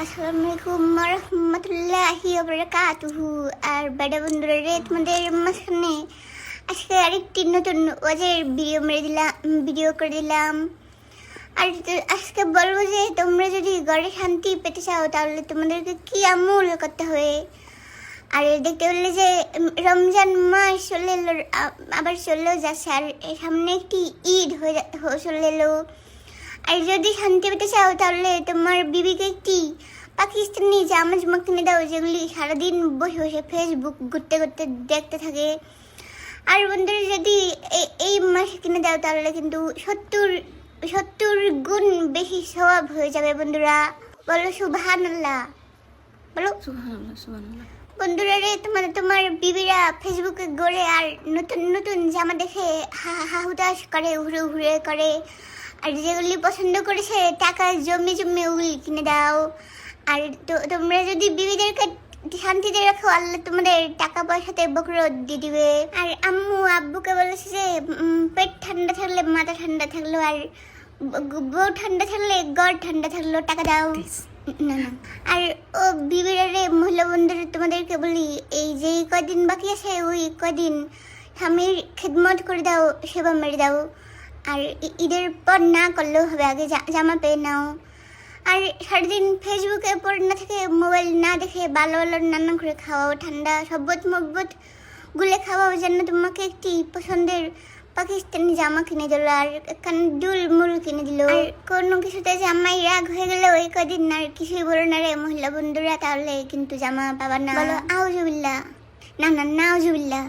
আসসালামু আলাইকুম রহমতুল্লাহি ওয়া বারাকাতুহু। আর বেটা বন্ধুরা রে, তোমাদের মাঝখানে আজকে আরেকটি নতুন ওয়াজের ভিডিও করে দিলাম। আর আজকে বলবো যে তোমরা যদি ঘরে শান্তি পেতে চাও তাহলে তোমাদেরকে কি আমল করতে হবে। আর দেখতে পেলে যে রমজান মাস চলে এলো, আবার চলেও যাচ্ছে, আর সামনে একটি ঈদ চলে এলো। আর যদি শান্তি পেতে চাও তাহলে তোমার বিবিকে একটি পাকিস্তানি জামা কিনে দাও, যেগুলি সারাদিন বসে বসে ফেসবুক ঘুরতে ঘুরতে দেখতে থাকে। আর বন্ধুরা যদি এই মাসে কিনে দাও তাহলে কিন্তু 70 গুণ বেশি সওয়াব হয়ে যাবে। বন্ধুরা বলো সুবহানাল্লাহ, বলো সুবহানাল্লাহ। বন্ধুরা রে, তোমার বিবিরা ফেসবুকে গড়ে আর নতুন নতুন জামা দেখে হাহুতাশ করে, ঘুরে করে। আর যেগুলি পছন্দ করেছে টাকা জমে ওগুলি কিনে দাও। আর তোমরা যদি বিবিদেরকে শান্তিতে রাখো, আল্লাহ তোমাদের টাকা পয়সাতে বকরত দিয়ে দিবে। আর আম্মু আব্বুকে বলেছে যে পেট ঠান্ডা থাকলে মাথা ঠান্ডা থাকলো, আর বউ ঠান্ডা থাকলে ঘর ঠান্ডা থাকলো, টাকা দাও না। আর ও বিবিরা রে, মহিলা বন্ধুরা, তোমাদেরকে বলি এই যে কদিন বাকি আছে ওই কদিন স্বামীর খেদমত করে দাও, সেবা মেরে দাও। আর ঈদের পর না করলেও হবে, আগে জামা পেয়ে নাও। আর সারাদিন ফেসবুকে পড়ে না থেকে, মোবাইল না দেখে ভালো রান্না করে খাওয়াও, ঠান্ডা শরবত মব্বত গুলে খাওয়াও, যেন তোমাকে একটি পছন্দের পাকিস্তানি জামা কিনে দিল, আর দুল মুল কিনে দিল। আর কোনো কিছুতে জামাই রাগ হয়ে গেলে ওই কদিন আর কিছুই বলো না রে মহিলা বন্ধুরা, তাহলে কিন্তু জামা পাবা না। বলো আউজুবিল্লাহ, না নাউজুবিল্লাহ।